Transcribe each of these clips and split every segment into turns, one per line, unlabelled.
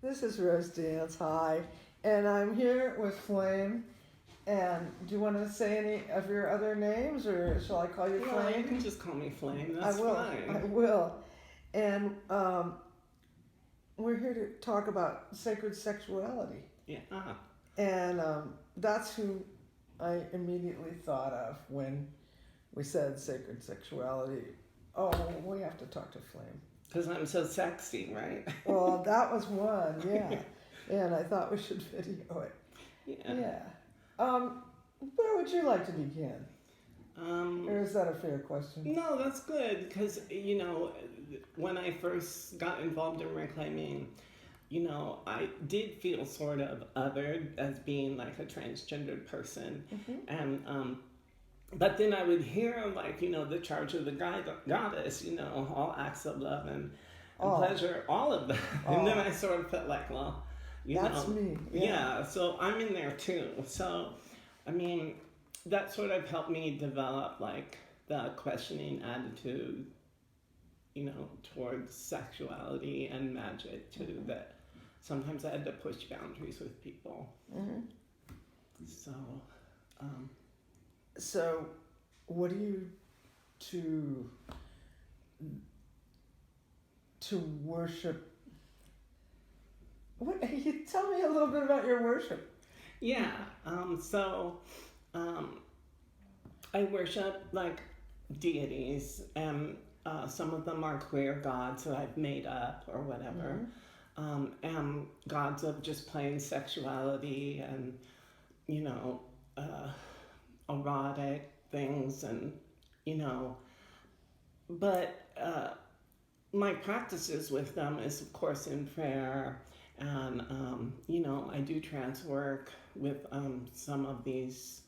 This is Rose Dance. Hi. And I'm here with Flame. And do you want to say any of your other names, or shall I call you
No,
Flame?
you can just call me Flame.
I
That's
will.
fine.
I will. And we're here to talk about sacred sexuality.
Yeah.
And that's who I immediately thought of when we said sacred sexuality. Oh, we have to talk to Flame.
Because I'm so sexy, right?
Well, that was one, yeah. And I thought we should video it.
Yeah.
Yeah. Where would you like to begin? Or is that a fair question?
No, that's good because, when I first got involved in reclaiming, I did feel sort of othered as being like a transgendered person.
Mm-hmm.
And, but then I would hear the charge of the goddess, all acts of love and pleasure, all of that. And then I sort of felt like, well,
that's me.
Yeah, so I'm in there too. So, I mean, that sort of helped me develop like the questioning attitude, towards sexuality and magic too,
Mm-hmm.
that sometimes I had to push boundaries with people.
Mm-hmm.
So,
what do you to worship? What you tell me a little bit about your worship?
Yeah. I worship like deities, and some of them are queer gods that I've made up or whatever, and gods of just plain sexuality and erotic things, and but my practices with them is of course in prayer, and I do trance work with some of these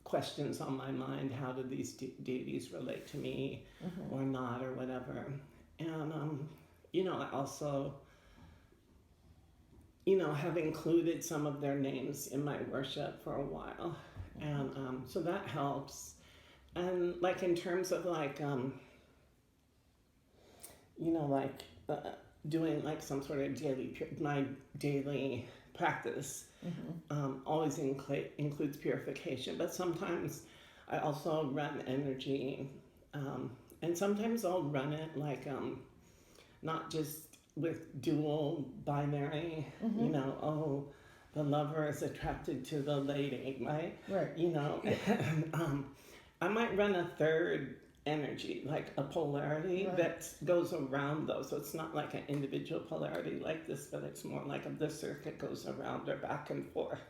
questions on my mind. How do these deities relate to me, or not, or whatever? And I also have included some of their names in my worship for a while, and so that helps. And like in terms of like doing like some sort of daily practice, always includes purification, but sometimes I also run energy, and sometimes I'll run it like not just with dual binary, the lover is attracted to the lady, right?
Right.
I might run a third energy, like a polarity that goes around those. So it's not like an individual polarity like this, but it's more like the circuit goes around or back and forth.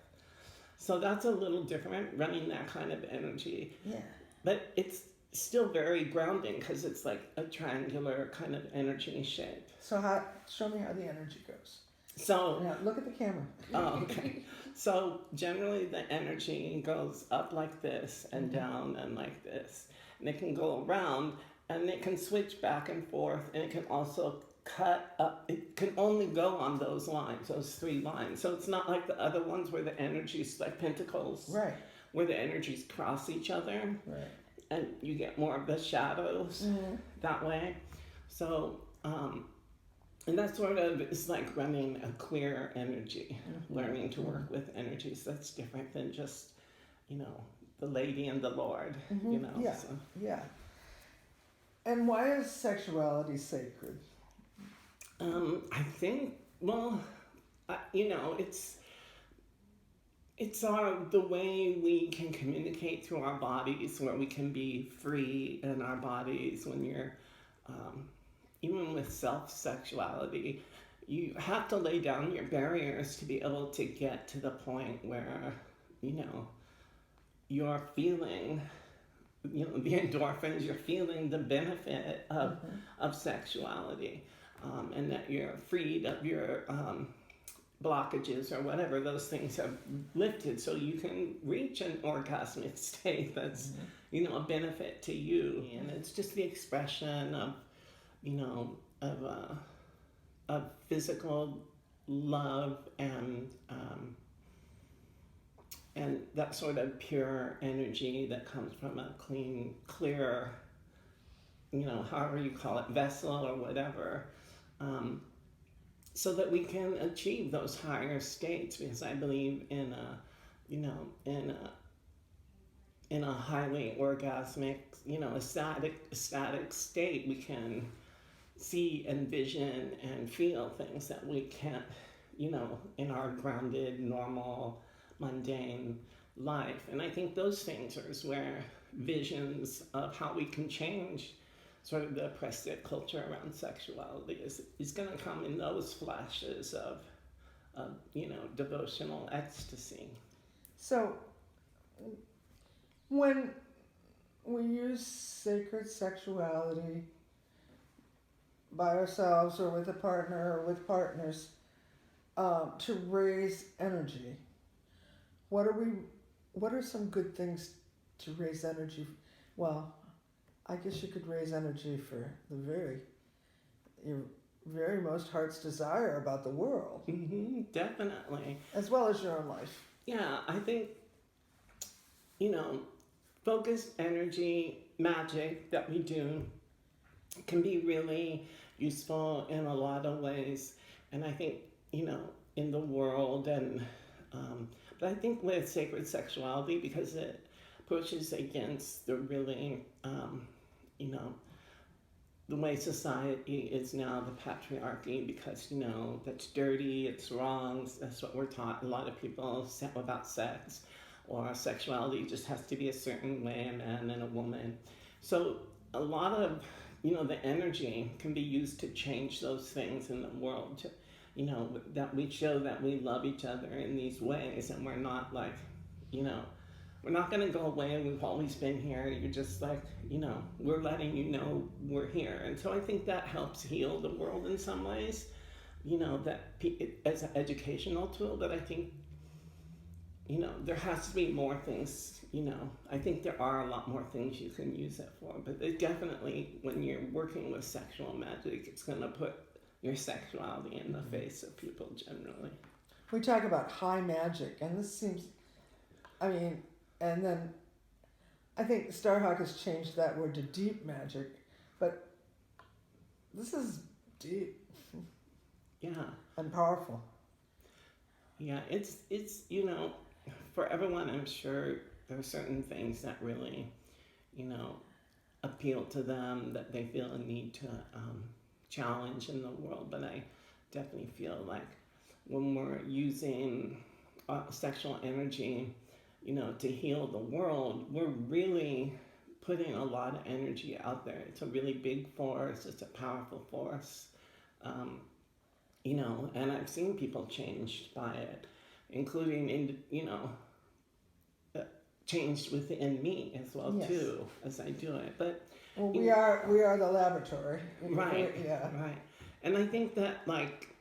So that's a little different, running that kind of energy.
Yeah.
But it's still very grounding because it's like a triangular kind of energy shape.
So show me how the energy goes.
So
now look at the camera.
Oh, okay. So generally the energy goes up like this and down and like this. And it can go around and it can switch back and forth, and it can also cut up. It can only go on those lines, those 3 lines. So it's not like the other ones where the energies, like pentacles,
Right.
where the energies cross each other.
Right.
And you get more of the shadows that way. So, and that sort of is like running a queer energy, learning to work with energies. That's different than just, the lady and the Lord,
Yeah.
So.
Yeah. And why is sexuality sacred?
I think, well, it's the way we can communicate through our bodies, where we can be free in our bodies. When you're, even with self-sexuality, you have to lay down your barriers to be able to get to the point where, you're feeling, the endorphins, you're feeling the benefit of sexuality, and that you're freed of your blockages or whatever. Those things have lifted, so you can reach an orgasmic state that's, a benefit to you. And it's just the expression of, of physical love and that sort of pure energy that comes from a clean, clear, however you call it, vessel or whatever. so that we can achieve those higher states, because I believe in a, you know, in a highly orgasmic, ecstatic state, we can see and vision and feel things that we can't, in our grounded, normal, mundane life. And I think those things are where visions of how we can change sort of the oppressive culture around sexuality is going to come in those flashes of devotional ecstasy.
So when we use sacred sexuality by ourselves or with a partner or with partners to raise energy, what are some good things to raise energy? Well, I guess you could raise energy for your very most heart's desire about the world.
Mm-hmm, definitely.
As well as your own life.
Yeah, I think, focused energy magic that we do can be really useful in a lot of ways. And I think, in the world, and but I think with sacred sexuality, because it pushes against the really, the way society is now, the patriarchy, because, that's dirty, it's wrong, that's what we're taught. A lot of people say about sex or sexuality just has to be a certain way, a man and a woman. So a lot of, the energy can be used to change those things in the world, to, that we show that we love each other in these ways, and we're not like, we're not going to go away and we've always been here. You're just like, we're letting you know we're here. And so I think that helps heal the world in some ways, that as an educational tool. But I think, there has to be more things, I think there are a lot more things you can use it for. But it definitely, when you're working with sexual magic, it's going to put your sexuality in the face of people generally.
We talk about high magic, and this seems, and then I think Starhawk has changed that word to deep magic, but this is deep.
Yeah.
And powerful.
Yeah, it's for everyone, I'm sure there are certain things that really, appeal to them, that they feel a need to challenge in the world. But I definitely feel like when we're using sexual energy, to heal the world, we're really putting a lot of energy out there. It's a really big force. It's a powerful force. And I've seen people changed by it, including changed within me as well. Yes. Too, as I do it. But
well, we are the laboratory.
Right.
Yeah.
Right. And I think that, like,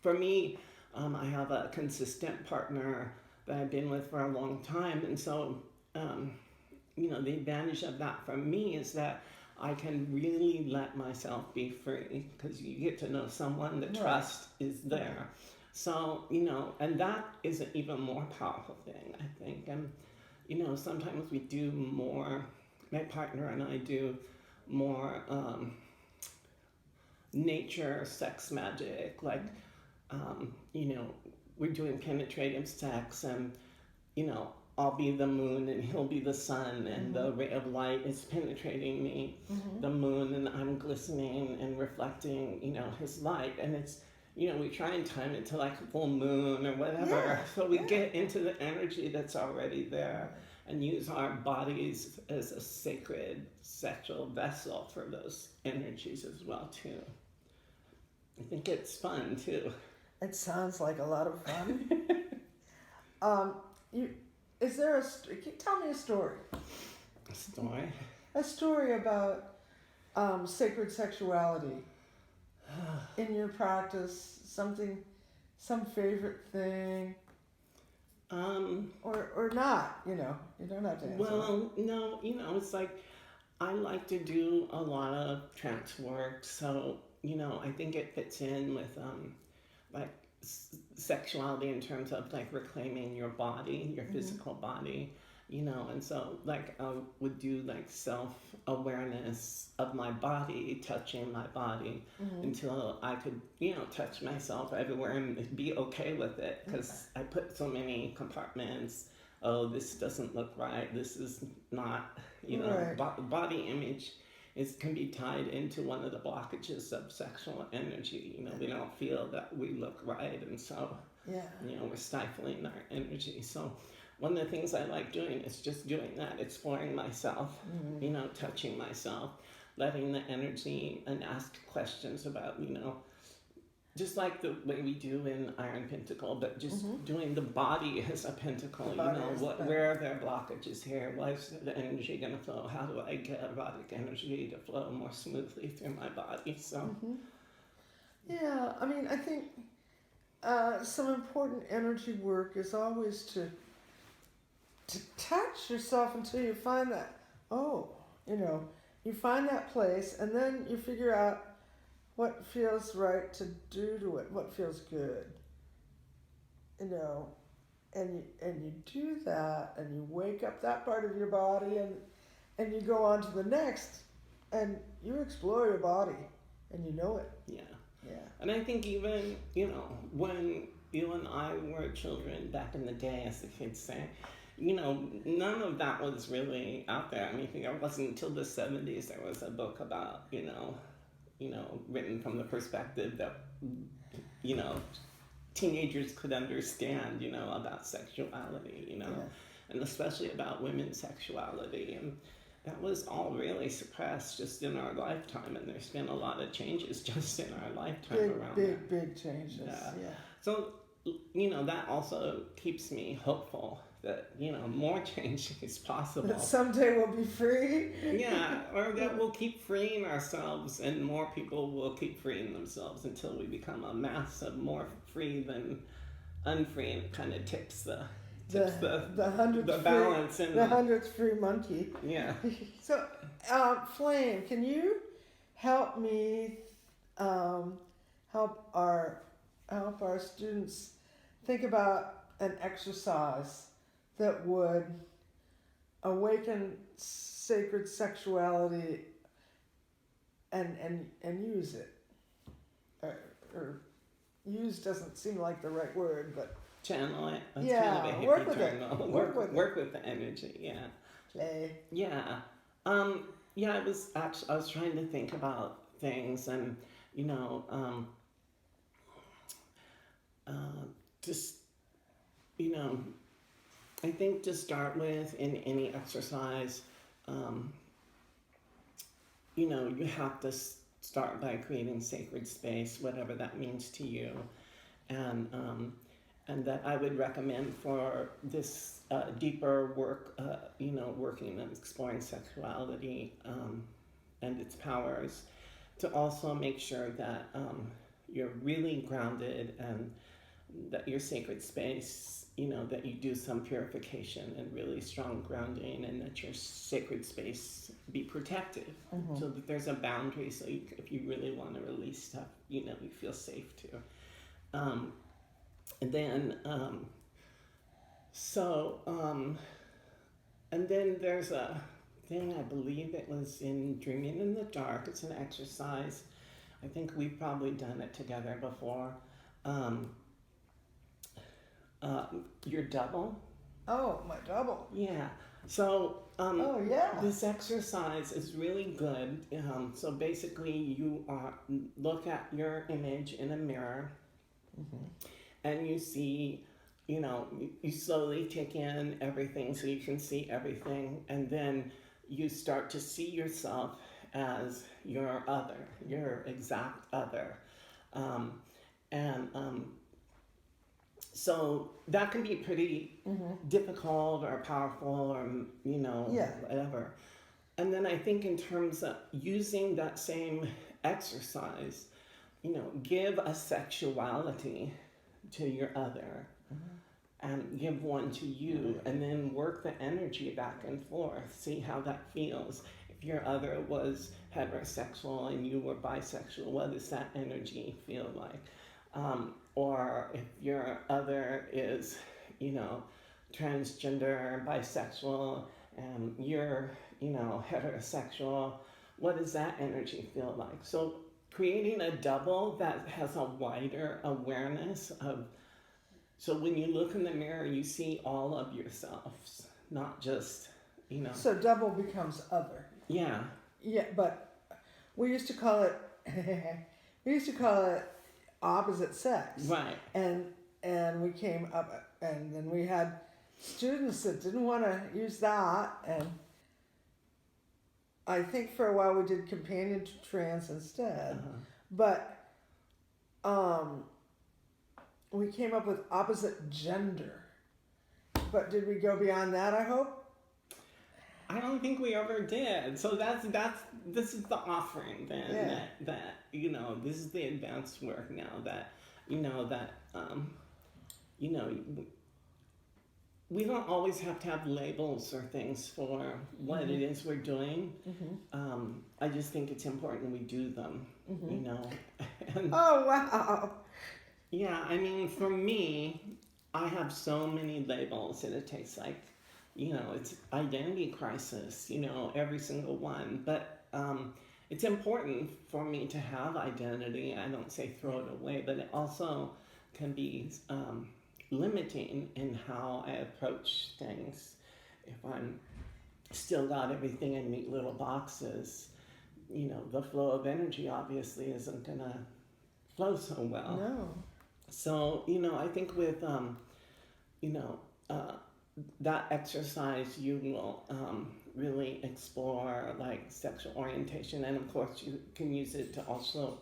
for me, I have a consistent partner that I've been with for a long time, and so the advantage of that for me is that I can really let myself be free, because you get to know someone, the trust is there. So, and that is an even more powerful thing, I think. And, sometimes we do more, my partner and I do more nature sex magic, like, we're doing penetrative sex, and, I'll be the moon and he'll be the sun, and the ray of light is penetrating me, the moon, and I'm glistening and reflecting, his light. And it's, we try and time it to like a full moon or whatever. So we get into the energy that's already there and use our bodies as a sacred sexual vessel for those energies as well, too. I think it's fun, too.
It sounds like a lot of fun. Tell me a story.
A story?
A story about sacred sexuality in your practice. Some favorite thing. Or not. You don't have to answer.
Well, no. It's like I like to do a lot of trance work, so I think it fits in with like sexuality in terms of like reclaiming your body, your physical body, you know. And so like I would do like self-awareness of my body, touching my body, until I could, you know, touch myself everywhere and be okay with it, because I put so many compartments. Oh, this doesn't look right, this is not, you know.
Right.
Body image can be tied into one of the blockages of sexual energy. You know, we don't feel that we look right, and so,
Yeah.
you know, we're stifling our energy. So one of the things I like doing is just doing that, exploring myself, you know, touching myself, letting the energy, and ask questions about, you know, just like the way we do in Iron Pentacle, but just doing the body as a pentacle. You know, where are there blockages here? Why is the energy going to flow? How do I get erotic energy to flow more smoothly through my body? So,
Yeah, I mean, I think some important energy work is always to touch yourself until you find that, oh, you know, you find that place, and then you figure out what feels right to do to it, what feels good, you know, and you do that, and you wake up that part of your body, and you go on to the next, and you explore your body, and you know it.
yeah.
Yeah.
And I think even, you know, when you and I were children back in the day, as the kids say, you know, none of that was really out there. I mean, I think it wasn't until the 70s there was a book about, you know, written from the perspective that, you know, teenagers could understand, you know, about sexuality, you know, and especially about women's sexuality. And that was all really suppressed just in our lifetime. And there's been a lot of changes just in our lifetime around that.
Big changes. Yeah.
So, you know, that also keeps me hopeful that, you know, more change is possible.
That someday we'll be free.
Yeah, or that we'll keep freeing ourselves, and more people will keep freeing themselves until we become a mass of more free than unfree, and it kind of tips the balance in
the 100th free monkey.
Yeah.
So, Flame, can you help me help our students think about an exercise that would awaken sacred sexuality and use it, or use doesn't seem like the right word, but
channel it. That's
yeah,
kind of a
work with
term.
it.
Work with the energy. Yeah.
Play.
Yeah. Yeah. I was trying to think about things, and you know, just, you know, I think to start with, in any exercise, you know, you have to start by creating sacred space, whatever that means to you, and that I would recommend for this deeper work, you know, working and exploring sexuality and its powers, to also make sure that you're really grounded, and that your sacred space, you know, that you do some purification and really strong grounding, and that your sacred space be protective, so that there's a boundary, so if you really want to release stuff, you know, you feel safe to. And then, and then there's a thing, I believe it was in Dreaming in the Dark. It's an exercise. I think we've probably done it together before. Your double.
Oh, my double.
Yeah. So, this exercise is really good. So basically, you look at your image in a mirror, and you see, you know, you slowly take in everything so you can see everything, and then you start to see yourself as your other, your exact other. So that can be pretty difficult or powerful, or, you know, whatever. And then I think in terms of using that same exercise, you know, give a sexuality to your other, and give one to you, and then work the energy back and forth. See how that feels. If your other was heterosexual and you were bisexual, what does that energy feel like? Or if your other is, you know, transgender, bisexual, and you're, heterosexual. What does that energy feel like? So creating a double that has a wider awareness of, so when you look in the mirror, you see all of yourselves, not just,
So double becomes other.
yeah,
Yeah, but we used to call it we used to call it opposite sex.
right.
And we came up, and then we had students that didn't want to use that, and I think for a while we did companion to trans instead.
Uh-huh.
But we came up with opposite gender. But did we go beyond that, I hope?
I don't think we ever did. So this is the offering then,
Yeah.
that this is the advanced work now that we don't always have to have labels or things for what it is we're doing.
Mm-hmm.
I just think it's important we do them.
Mm-hmm.
And
Oh, wow.
yeah, I mean, for me, I have so many labels and it takes like, it's identity crisis, every single one. But it's important for me to have identity. I don't say throw it away, but it also can be limiting in how I approach things. If I'm still got everything in neat little boxes, the flow of energy obviously isn't gonna flow so well.
No.
So, I think with, that exercise, you will really explore like sexual orientation. And of course, you can use it to also,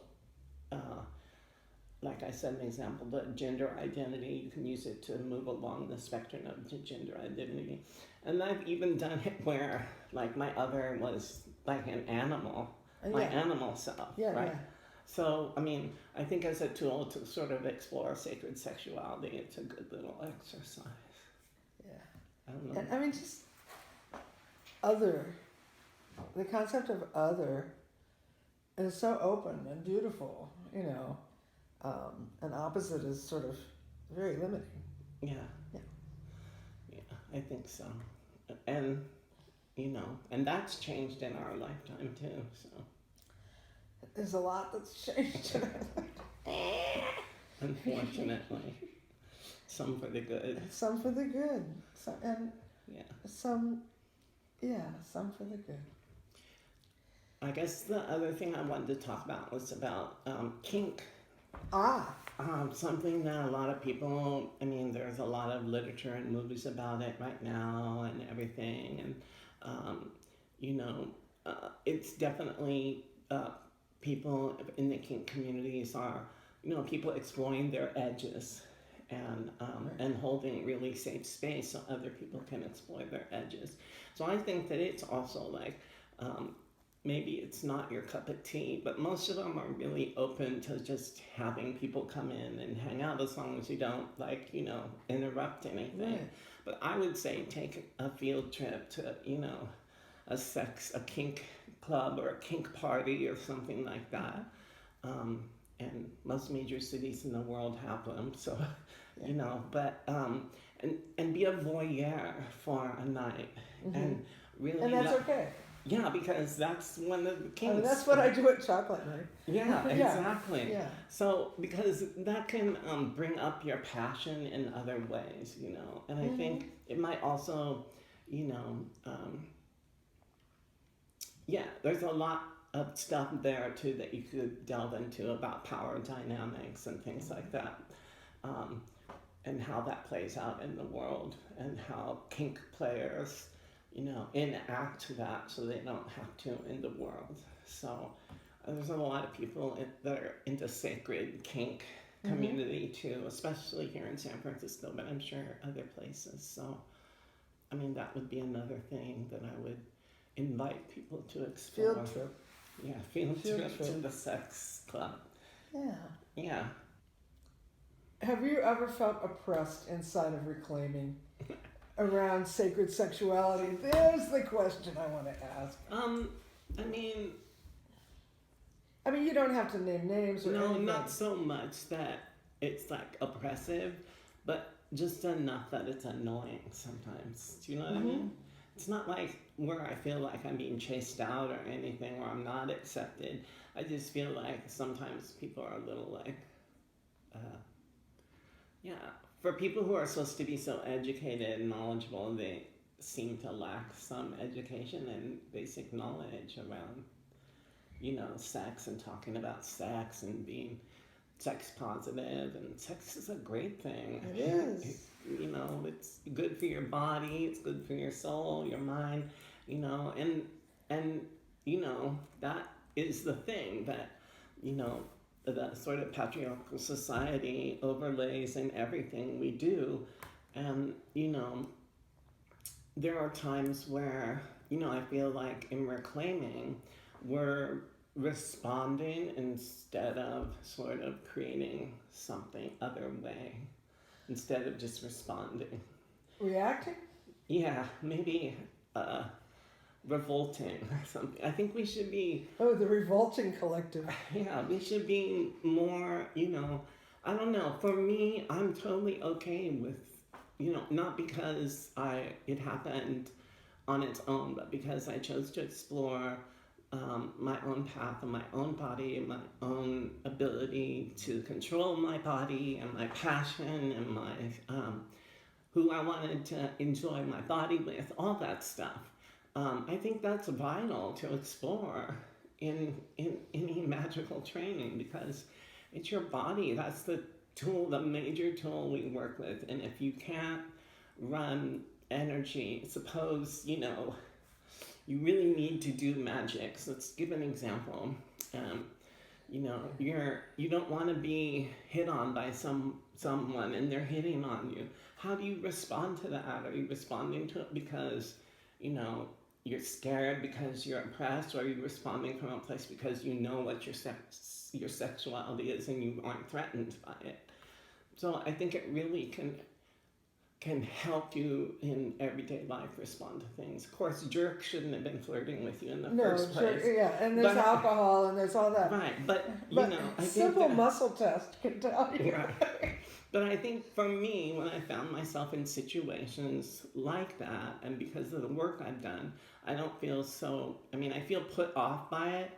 like I said, an example, the gender identity. You can use it to move along the spectrum of the gender identity. And I've even done it where, like, my other was like an animal, my animal self,
Yeah,
right?
yeah.
So, I mean, I think as a tool to sort of explore sacred sexuality, it's a good little exercise.
Yeah.
I don't know.
And I mean, just other. The concept of other is so open and beautiful, and opposite is sort of very limiting.
Yeah.
Yeah.
Yeah, I think so. And, and that's changed in our lifetime too, so.
There's a lot that's changed.
Unfortunately. Some for the good.
Some for the good.
Yeah.
Some for the good.
I guess the other thing I wanted to talk about was about kink. Something that a lot of people, there's a lot of literature and movies about it right now and everything. And, it's definitely people in the kink communities are, people exploring their edges and holding really safe space so other people can explore their edges. So I think that it's also like, maybe it's not your cup of tea, but most of them are really open to just having people come in and hang out as long as you don't interrupt anything.
Right.
But I would say take a field trip to, a kink club or a kink party or something like that. And most major cities in the world have them, so, but, and be a voyeur for a night.
Mm-hmm.
And really.
And that's okay.
Yeah, because that's one of the kinks.
That's what I do at chocolate night.
Yeah, exactly.
Yeah.
So, because that can bring up your passion in other ways, and I think it might also, there's a lot of stuff there too that you could delve into about power dynamics and things like that, and how that plays out in the world, and how kink players enact that so they don't have to in the world. So there's a lot of people that are into sacred kink community too, especially here in San Francisco, but I'm sure other places. So, that would be another thing that I would invite people to explore.
Field trip.
Yeah, field trip to the sex club.
Yeah.
Yeah.
Have you ever felt oppressed inside of reclaiming around sacred sexuality? There's the question I want to ask. You don't have to name names or anything.
Not so much that it's like oppressive, but just enough that it's annoying sometimes. Do you know what I mean? It's not like where I feel like I'm being chased out or anything, or I'm not accepted. I just feel like sometimes people are a little like, yeah. For people who are supposed to be so educated and knowledgeable, they seem to lack some education and basic knowledge around, sex and talking about sex and being sex positive. And sex is a great thing.
It is.
It's good for your body, it's good for your soul, your mind, and that is the thing that, the sort of patriarchal society overlays in everything we do. And, there are times where, I feel like in reclaiming, we're responding instead of sort of creating something other way, instead of just responding.
Reacting?
Yeah, maybe revolting or something. I think we should be,
Oh, the revolting collective.
yeah, we should be more, I don't know. For me, I'm totally okay with, not because it happened on its own, but because I chose to explore my own path and my own body and my own ability to control my body and my passion and my who I wanted to enjoy my body with, all that stuff. I think that's vital to explore in any magical training, because it's your body. That's the tool, the major tool we work with. And if you can't run energy, suppose, you really need to do magic. So let's give an example. You don't want to be hit on by someone and they're hitting on you. How do you respond to that? Are you responding to it because, you're scared, because you're oppressed, or are you responding from a place because you know what your sexuality is and you aren't threatened by it? So I think it really can help you in everyday life respond to things. Of course, jerk shouldn't have been flirting with you in the first place.
Sure, yeah, and there's alcohol and there's all that.
Right, but I
simple
think
muscle test can tell you.
right. But I think for me, when I found myself in situations like that, and because of the work I've done, I don't feel so. I feel put off by it,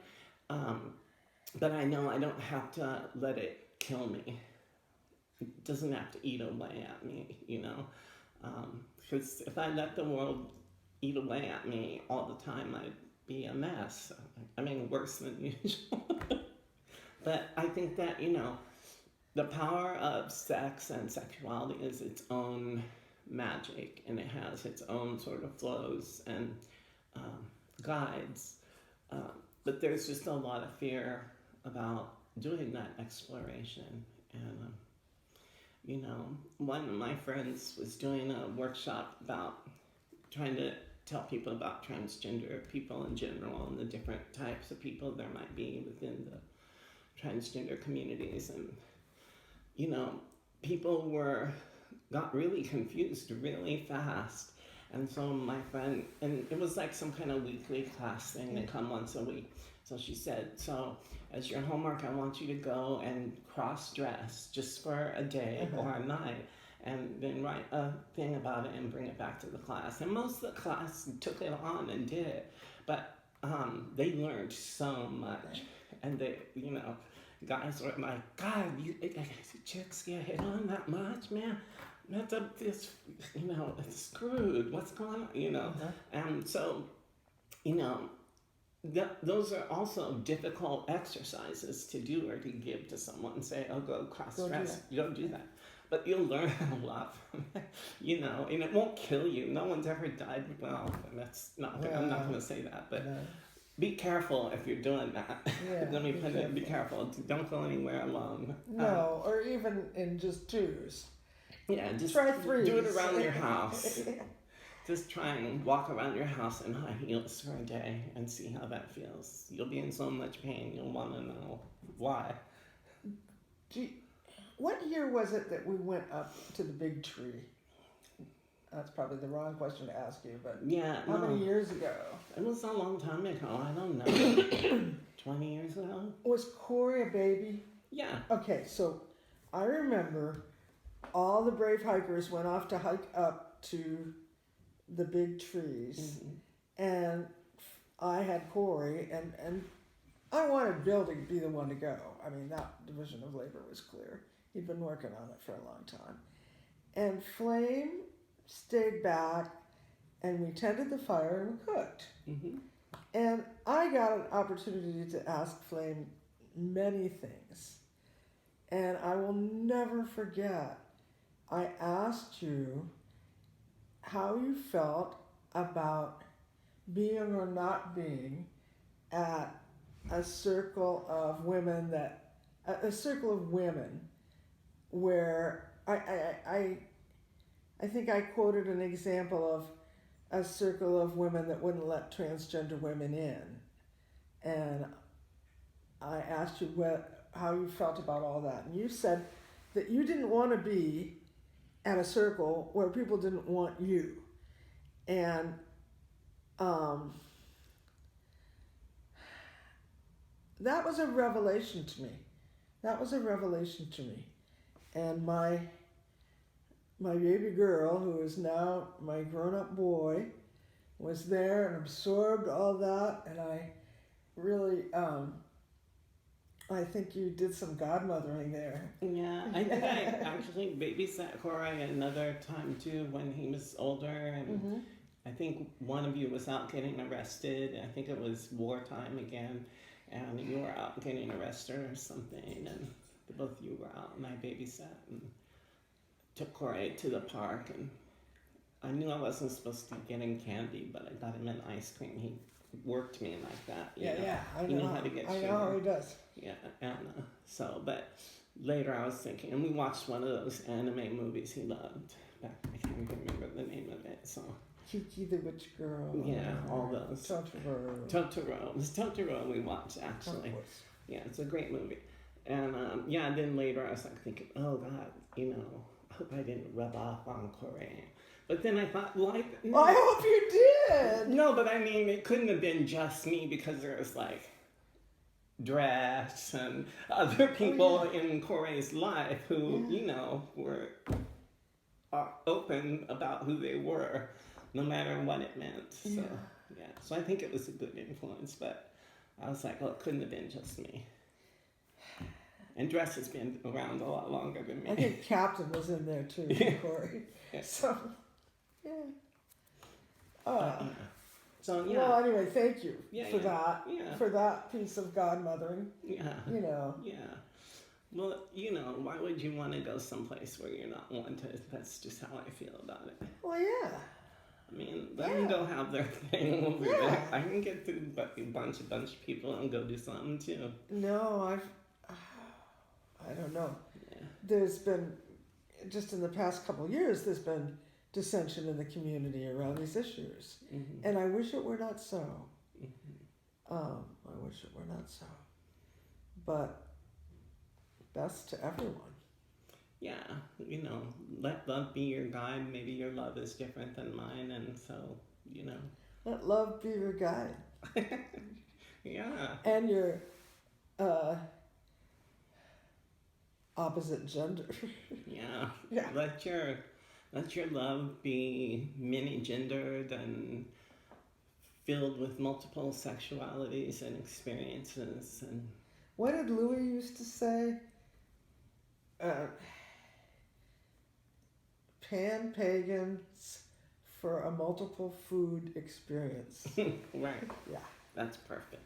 but I know I don't have to let it kill me. It doesn't have to eat away at me, because if I let the world eat away at me all the time, I'd be a mess. Worse than usual. But I think that, the power of sex and sexuality is its own magic, and it has its own sort of flows and guides. But there's just a lot of fear about doing that exploration. And one of my friends was doing a workshop about trying to tell people about transgender people in general and the different types of people there might be within the transgender communities. And, people got really confused really fast. And so my friend, and it was like some kind of weekly class thing, they come once a week. So she said, so as your homework, I want you to go and cross-dress just for a day or a night, and then write a thing about it and bring it back to the class. And most of the class took it on and did it, but they learned so much. And they, guys were like, God, chicks get hit on that much, man? That's it's screwed. What's going on, And so, those are also difficult exercises to do or to give to someone and say, oh, go cross-dress. You don't do that. But you'll learn a lot from it, and it won't kill you. No one's ever died. Well, that's not, I'm not going to say that, but be careful if you're doing that.
Yeah,
Let me put it, be careful. Don't go anywhere alone.
No, or even in just twos.
Yeah, just
try threes.
Do it around your house. Just try and walk around your house in high heels for a day and see how that feels. You'll be in so much pain, you'll want to know why.
What year was it that we went up to the big tree? That's probably the wrong question to ask you, but how many years ago?
It was a long time ago. I don't know. 20 years ago?
Was Corey a baby?
Yeah.
Okay, so I remember all the brave hikers went off to hike up to the big trees, and I had Corey, and I wanted Bill to be the one to go. I mean, that division of labor was clear. He'd been working on it for a long time. And Flame stayed back, and we tended the fire and cooked. And I got an opportunity to ask Flame many things. And I will never forget, I asked you how you felt about being or not being at a circle of women where I think I quoted an example of a circle of women that wouldn't let transgender women in, and I asked you how you felt about all that, and you said that you didn't want to be at a circle where people didn't want you, and that was a revelation to me. And my baby girl, who is now my grown-up boy, was there and absorbed all that, and I really, I think you did some godmothering there.
Yeah, I think I actually babysat Corey another time too when he was older, and I think one of you was out getting arrested. I think it was wartime again, and you were out getting arrested or something, and both of you were out, and I babysat and took Corey to the park, and I knew I wasn't supposed to be getting candy, but I got him an ice cream. He worked me like that.
Yeah,
I know how to get sugar.
I know how he does.
Yeah, and but later I was thinking, and we watched one of those anime movies he loved. I can't even remember the name of it, so.
Kiki the Witch Girl.
Yeah, all those.
Totoro.
It was Totoro we watched, actually. Yeah, it's a great movie. And then later I was like thinking, oh God, I hope I didn't rub off on Corey. But then I thought, no.
I hope you did.
No, but I mean, it couldn't have been just me, because there was like Dress and other people in Corey's life who, were open about who they were, no matter what it meant. So, so I think it was a good influence, but I was like, it couldn't have been just me. And Dress has been around a lot longer than me.
I think Captain was in there too, Corey.
Yeah.
So, yeah.
So, yeah.
Well, anyway, thank you for that.
Yeah.
For that piece of godmothering.
Yeah. Yeah. Well, why would you want to go someplace where you're not wanted? That's just how I feel about it.
Well, yeah.
I mean, let them go have their thing over there. I can get through a bunch of people and go do something too.
No, I don't know. Yeah. There's been, just in the past couple of years, there's been dissension in the community around these issues. And I wish it were not so. I wish it were not so. But best to everyone.
Yeah, let love be your guide. Maybe your love is different than mine, and so,
Let love be your guide.
Yeah.
And your opposite gender.
Yeah. Let your love be many-gendered and filled with multiple sexualities and experiences. And
what did Louis used to say? Pan-pagans for a multiple food experience.
Right.
Yeah.
That's perfect.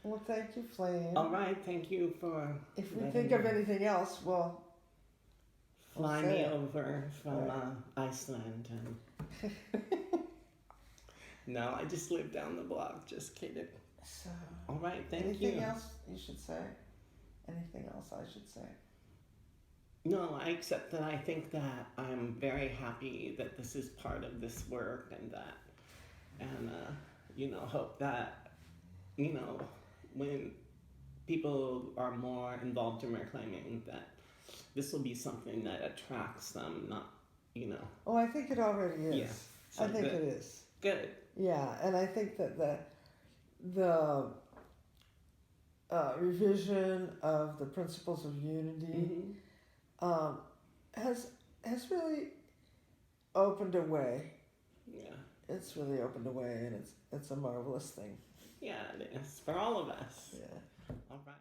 Well, thank you, Flame.
All right, thank you for...
If we think of anything else, we'll
fly me over from Iceland. And no, I just live down the block. Just kidding.
So,
all right, thank you.
Anything else you should say? Anything else I should say?
No, except that I think that I'm very happy that this is part of this work, and hope that, when people are more involved in reclaiming, that this will be something that attracts them, not,
Oh, I think it already is.
Yeah. So
I think it is.
Good.
Yeah, and I think that the revision of the principles of unity has really opened a way.
Yeah.
It's really opened a way, and it's a marvelous thing.
Yeah, it is for all of us.
Yeah.
All right.